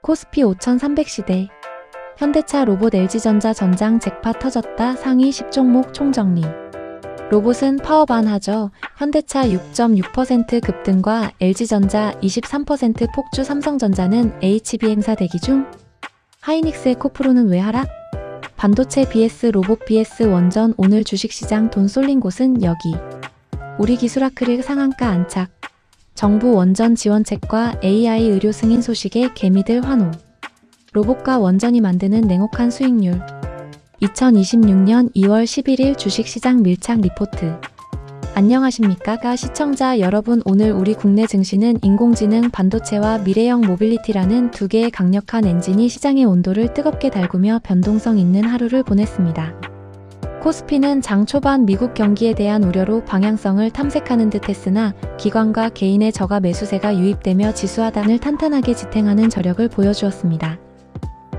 코스피 5300시대 현대차 로봇 LG전자 전장 잭팟 터졌다 상위 10종목 총정리. 로봇은 파업안 하죠. 현대차 6.6% 급등과 LG전자 23% 폭주, 삼성전자는 HB 행사 대기 중. 하이닉스의 코프로는 왜 하락? 반도체 vs 로봇 vs 원전. 오늘 주식시장 돈 쏠린 곳은 여기. 우리 기술 아크릴 상한가 안착. 정부 원전 지원책과 AI 의료 승인 소식에 개미들 환호. 로봇과 원전이 만드는 냉혹한 수익률. 2026년 2월 11일 주식시장 밀착 리포트. 안녕하십니까 시청자 여러분, 오늘 우리 국내 증시는 인공지능, 반도체와 미래형 모빌리티라는 두 개의 강력한 엔진이 시장의 온도를 뜨겁게 달구며 변동성 있는 하루를 보냈습니다. 코스피는 장 초반 미국 경기에 대한 우려로 방향성을 탐색하는 듯 했으나 기관과 개인의 저가 매수세가 유입되며 지수 하단을 탄탄하게 지탱하는 저력을 보여주었습니다.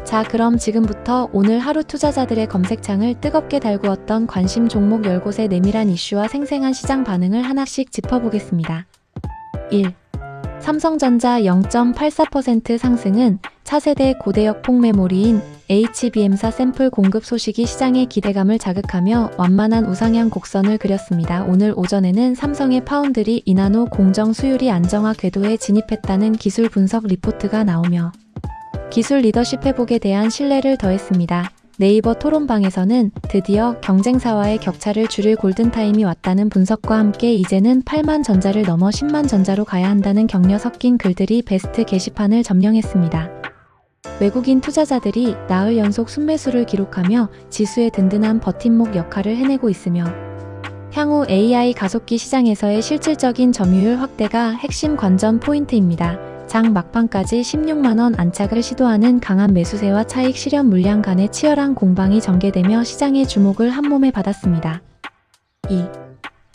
자, 그럼 지금부터 오늘 하루 투자자들의 검색창을 뜨겁게 달구었던 관심 종목 10곳의 내밀한 이슈와 생생한 시장 반응을 하나씩 짚어보겠습니다. 1. 삼성전자 0.84% 상승은 차세대 고대역 폭메모리인 HBM사 샘플 공급 소식이 시장의 기대감을 자극하며 완만한 우상향 곡선을 그렸습니다. 오늘 오전에는 삼성의 파운드리 이나노 공정 수율이 안정화 궤도에 진입했다는 기술 분석 리포트가 나오며 기술 리더십 회복에 대한 신뢰를 더했습니다. 네이버 토론방에서는 드디어 경쟁사와의 격차를 줄일 골든타임이 왔다는 분석과 함께 이제는 8만 전자를 넘어 10만 전자로 가야 한다는 격려 섞인 글들이 베스트 게시판을 점령했습니다. 외국인 투자자들이 나흘 연속 순매수를 기록하며 지수의 든든한 버팀목 역할을 해내고 있으며 향후 AI 가속기 시장에서의 실질적인 점유율 확대가 핵심 관전 포인트입니다. 장 막판까지 16만원 안착을 시도하는 강한 매수세와 차익 실현 물량 간의 치열한 공방이 전개되며 시장의 주목을 한몸에 받았습니다. 2.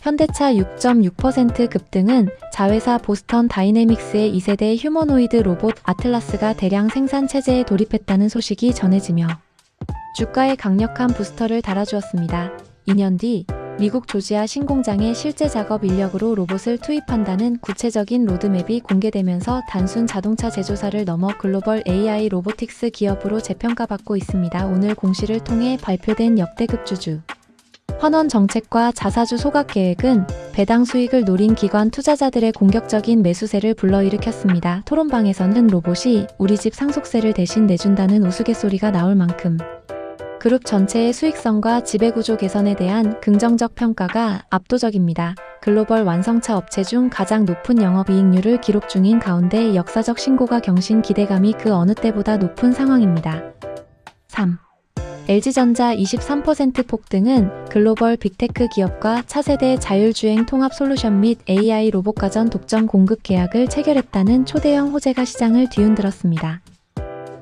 현대차 6.6% 급등은 자회사 보스턴 다이내믹스의 2세대 휴머노이드 로봇 아틀라스가 대량 생산 체제에 돌입했다는 소식이 전해지며 주가에 강력한 부스터를 달아주었습니다. 2년 뒤 미국 조지아 신공장에 실제 작업 인력으로 로봇을 투입한다는 구체적인 로드맵이 공개되면서 단순 자동차 제조사를 넘어 글로벌 AI 로보틱스 기업으로 재평가받고 있습니다. 오늘 공시를 통해 발표된 역대급 주주 환원 정책과 자사주 소각 계획은 배당 수익을 노린 기관 투자자들의 공격적인 매수세를 불러일으켰습니다. 토론방에서는 로봇이 우리 집 상속세를 대신 내준다는 우스갯소리가 나올 만큼 그룹 전체의 수익성과 지배구조 개선에 대한 긍정적 평가가 압도적입니다. 글로벌 완성차 업체 중 가장 높은 영업이익률을 기록 중인 가운데 역사적 신고가 경신, 기대감이 그 어느 때보다 높은 상황입니다. 3. LG전자 23% 폭등은 글로벌 빅테크 기업과 차세대 자율주행 통합 솔루션 및 AI 로봇 가전 독점 공급 계약을 체결했다는 초대형 호재가 시장을 뒤흔들었습니다.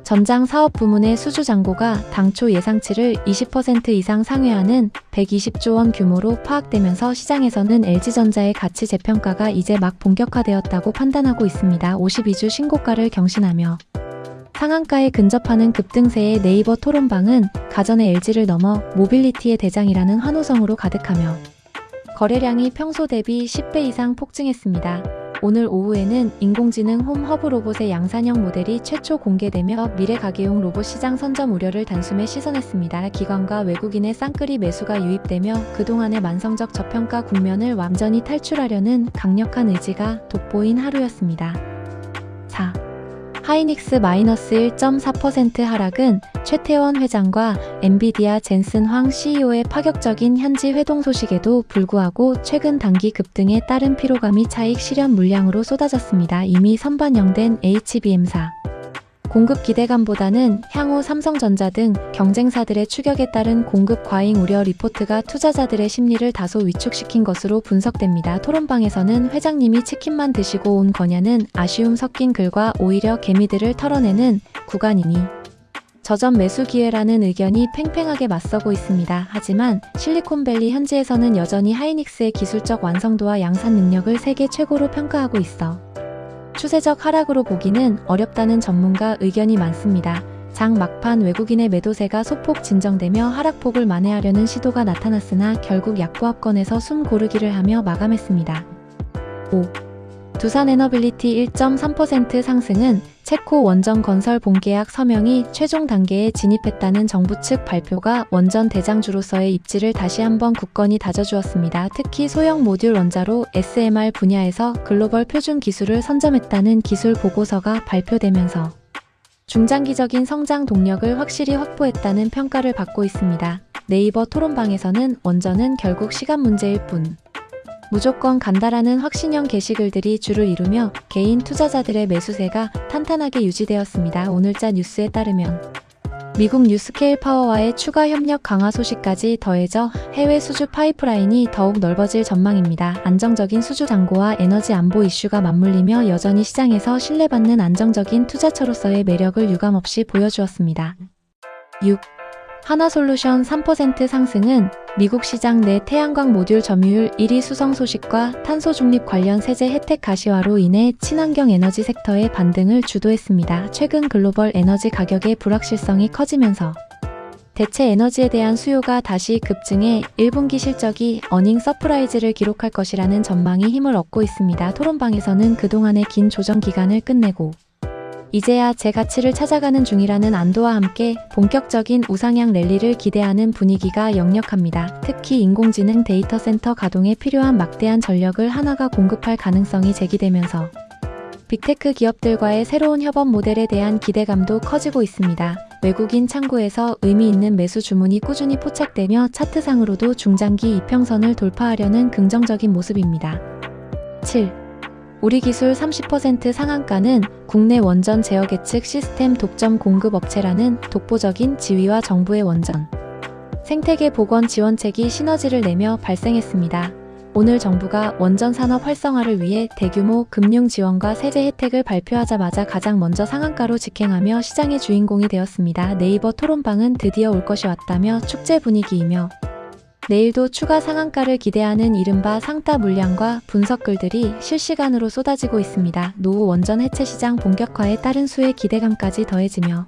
전장 사업 부문의 수주 잔고가 당초 예상치를 20% 이상 상회하는 120조 원 규모로 파악되면서 시장에서는 LG전자의 가치 재평가가 이제 막 본격화되었다고 판단하고 있습니다. 52주 신고가를 경신하며 상한가에 근접하는 급등세의 네이버 토론방은 가전의 LG를 넘어 모빌리티의 대장이라는 환호성으로 가득하며 거래량이 평소 대비 10배 이상 폭증했습니다. 오늘 오후에는 인공지능 홈 허브 로봇의 양산형 모델이 최초 공개되며 미래 가게용 로봇 시장 선점 우려를 단숨에 씻어냈습니다. 기관과 외국인의 쌍끌이 매수가 유입되며 그동안의 만성적 저평가 국면을 완전히 탈출하려는 강력한 의지가 돋보인 하루였습니다. 4. 하이닉스 마이너스 1.4% 하락은 최태원 회장과 엔비디아 젠슨 황 CEO의 파격적인 현지 회동 소식에도 불구하고 최근 단기 급등에 따른 피로감이 차익 실현 물량으로 쏟아졌습니다. 이미 선반영된 HBM사 공급 기대감보다는 향후 삼성전자 등 경쟁사들의 추격에 따른 공급 과잉 우려 리포트가 투자자들의 심리를 다소 위축시킨 것으로 분석됩니다. 토론방에서는 회장님이 치킨만 드시고 온 거냐는 아쉬움 섞인 글과 오히려 개미들을 털어내는 구간이니 저점 매수 기회라는 의견이 팽팽하게 맞서고 있습니다. 하지만 실리콘밸리 현지에서는 여전히 하이닉스의 기술적 완성도와 양산 능력을 세계 최고로 평가하고 있어 추세적 하락으로 보기는 어렵다는 전문가 의견이 많습니다. 장 막판 외국인의 매도세가 소폭 진정되며 하락폭을 만회하려는 시도가 나타났으나 결국 약보합권에서 숨 고르기를 하며 마감했습니다. 5. 두산에너빌리티 1.3% 상승은 체코 원전 건설 본계약 서명이 최종 단계에 진입했다는 정부 측 발표가 원전 대장주로서의 입지를 다시 한번 굳건히 다져주었습니다. 특히 소형 모듈 원자로 SMR 분야에서 글로벌 표준 기술을 선점했다는 기술 보고서가 발표되면서 중장기적인 성장 동력을 확실히 확보했다는 평가를 받고 있습니다. 네이버 토론방에서는 원전은 결국 시간 문제일 뿐 무조건 간다라는 확신형 게시글들이 주를 이루며 개인 투자자들의 매수세가 탄탄하게 유지되었습니다. 오늘자 뉴스에 따르면 미국 뉴스케일 파워와의 추가 협력 강화 소식까지 더해져 해외 수주 파이프라인이 더욱 넓어질 전망입니다. 안정적인 수주 잔고와 에너지 안보 이슈가 맞물리며 여전히 시장에서 신뢰받는 안정적인 투자처로서의 매력을 유감없이 보여주었습니다. 6. 하나솔루션 3% 상승은 미국 시장 내 태양광 모듈 점유율 1위 수성 소식과 탄소 중립 관련 세제 혜택 가시화로 인해 친환경 에너지 섹터의 반등을 주도했습니다. 최근 글로벌 에너지 가격의 불확실성이 커지면서 대체 에너지에 대한 수요가 다시 급증해 1분기 실적이 어닝 서프라이즈를 기록할 것이라는 전망이 힘을 얻고 있습니다. 토론방에서는 그동안의 긴 조정 기간을 끝내고 이제야 제 가치를 찾아가는 중이라는 안도와 함께 본격적인 우상향 랠리를 기대하는 분위기가 역력합니다. 특히 인공지능 데이터 센터 가동에 필요한 막대한 전력을 하나가 공급할 가능성이 제기되면서 빅테크 기업들과의 새로운 협업 모델에 대한 기대감도 커지고 있습니다. 외국인 창구에서 의미 있는 매수 주문이 꾸준히 포착되며 차트상으로도 중장기 이평선을 돌파하려는 긍정적인 모습입니다. 7. 우리기술 30% 상한가는 국내 원전 제어 계측 시스템 독점 공급 업체라는 독보적인 지위와 정부의 원전 생태계 복원 지원책이 시너지를 내며 발생했습니다. 오늘 정부가 원전 산업 활성화를 위해 대규모 금융 지원과 세제 혜택을 발표하자마자 가장 먼저 상한가로 직행하며 시장의 주인공이 되었습니다. 네이버 토론방은 드디어 올 것이 왔다며 축제 분위기이며 내일도 추가 상한가를 기대하는 이른바 상따 물량과 분석글들이 실시간으로 쏟아지고 있습니다. 노후 원전 해체 시장 본격화에 따른 수의 기대감까지 더해지며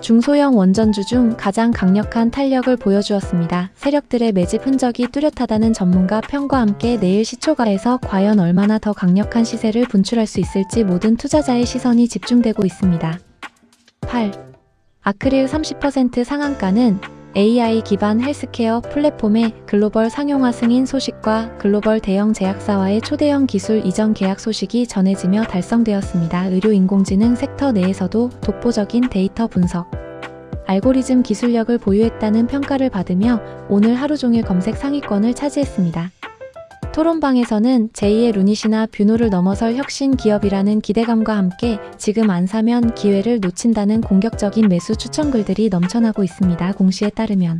중소형 원전주 중 가장 강력한 탄력을 보여주었습니다. 세력들의 매집 흔적이 뚜렷하다는 전문가 평과 함께 내일 시초가에서 과연 얼마나 더 강력한 시세를 분출할 수 있을지 모든 투자자의 시선이 집중되고 있습니다. 8. 아크릴 30% 상한가는 AI 기반 헬스케어 플랫폼의 글로벌 상용화 승인 소식과 글로벌 대형 제약사와의 초대형 기술 이전 계약 소식이 전해지며 달성되었습니다. 의료 인공지능 섹터 내에서도 독보적인 데이터 분석, 알고리즘 기술력을 보유했다는 평가를 받으며 오늘 하루 종일 검색 상위권을 차지했습니다. 토론방에서는 제2의 루닛이나 뷰노를 넘어설 혁신 기업이라는 기대감과 함께 지금 안 사면 기회를 놓친다는 공격적인 매수 추천글들이 넘쳐나고 있습니다. 공시에 따르면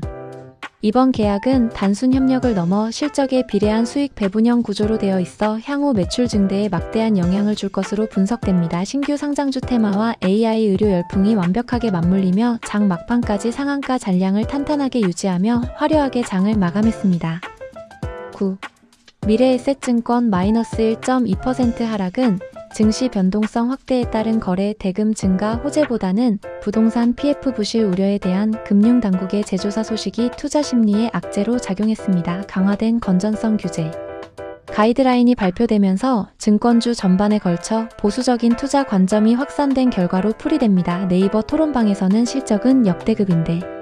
이번 계약은 단순 협력을 넘어 실적에 비례한 수익 배분형 구조로 되어 있어 향후 매출 증대에 막대한 영향을 줄 것으로 분석됩니다. 신규 상장주 테마와 AI 의료 열풍이 완벽하게 맞물리며 장 막판까지 상한가 잔량을 탄탄하게 유지하며 화려하게 장을 마감했습니다. 9. 미래에셋증권 마이너스 1.2% 하락은 증시 변동성 확대에 따른 거래 대금 증가 호재보다는 부동산 PF 부실 우려에 대한 금융당국의 재조사 소식이 투자 심리에 악재로 작용했습니다. 강화된 건전성 규제 가이드라인이 발표되면서 증권주 전반에 걸쳐 보수적인 투자 관점이 확산된 결과로 풀이됩니다. 네이버 토론방에서는 실적은 역대급인데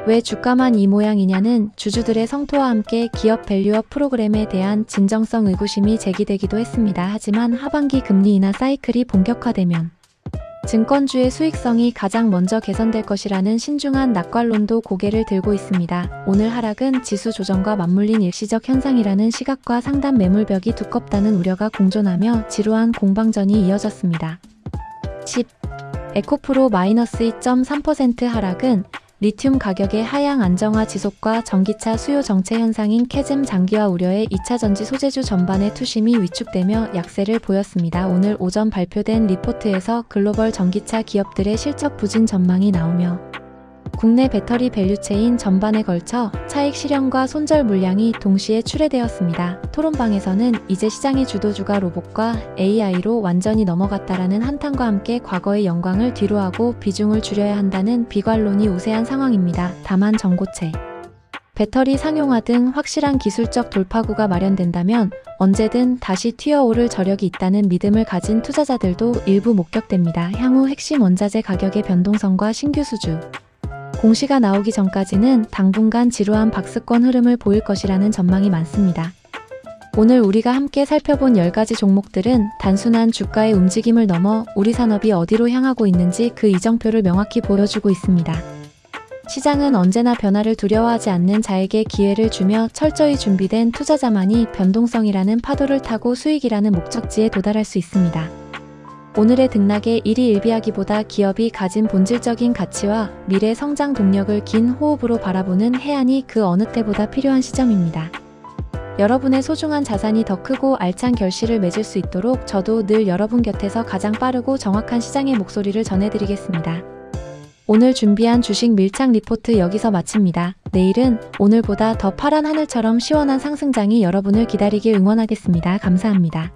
왜 주가만 이 모양이냐는 주주들의 성토와 함께 기업 밸류업 프로그램에 대한 진정성 의구심이 제기되기도 했습니다. 하지만 하반기 금리 인하 사이클이 본격화되면 증권주의 수익성이 가장 먼저 개선될 것이라는 신중한 낙관론도 고개를 들고 있습니다. 오늘 하락은 지수 조정과 맞물린 일시적 현상이라는 시각과 상단 매물벽이 두껍다는 우려가 공존하며 지루한 공방전이 이어졌습니다. 10. 에코프로 마이너스 2.3% 하락은 리튬 가격의 하향 안정화 지속과 전기차 수요 정체 현상인 캐즘 장기화 우려에 2차 전지 소재주 전반의 투심이 위축되며 약세를 보였습니다. 오늘 오전 발표된 리포트에서 글로벌 전기차 기업들의 실적 부진 전망이 나오며 국내 배터리 밸류체인 전반에 걸쳐 차익 실현과 손절 물량이 동시에 출회되었습니다. 토론방에서는 이제 시장의 주도주가 로봇과 AI로 완전히 넘어갔다라는 한탄과 함께 과거의 영광을 뒤로하고 비중을 줄여야 한다는 비관론이 우세한 상황입니다. 다만 전고체 배터리 상용화 등 확실한 기술적 돌파구가 마련된다면 언제든 다시 튀어오를 저력이 있다는 믿음을 가진 투자자들도 일부 목격됩니다. 향후 핵심 원자재 가격의 변동성과 신규 수주 공시가 나오기 전까지는 당분간 지루한 박스권 흐름을 보일 것이라는 전망이 많습니다. 오늘 우리가 함께 살펴본 10가지 종목들은 단순한 주가의 움직임을 넘어 우리 산업이 어디로 향하고 있는지 그 이정표를 명확히 보여주고 있습니다. 시장은 언제나 변화를 두려워하지 않는 자에게 기회를 주며 철저히 준비된 투자자만이 변동성이라는 파도를 타고 수익이라는 목적지에 도달할 수 있습니다. 오늘의 등락에 일희일비하기보다 기업이 가진 본질적인 가치와 미래 성장 동력을 긴 호흡으로 바라보는 해안이 그 어느 때보다 필요한 시점입니다. 여러분의 소중한 자산이 더 크고 알찬 결실을 맺을 수 있도록 저도 늘 여러분 곁에서 가장 빠르고 정확한 시장의 목소리를 전해드리겠습니다. 오늘 준비한 주식 밀착 리포트 여기서 마칩니다. 내일은 오늘보다 더 파란 하늘처럼 시원한 상승장이 여러분을 기다리길 응원하겠습니다. 감사합니다.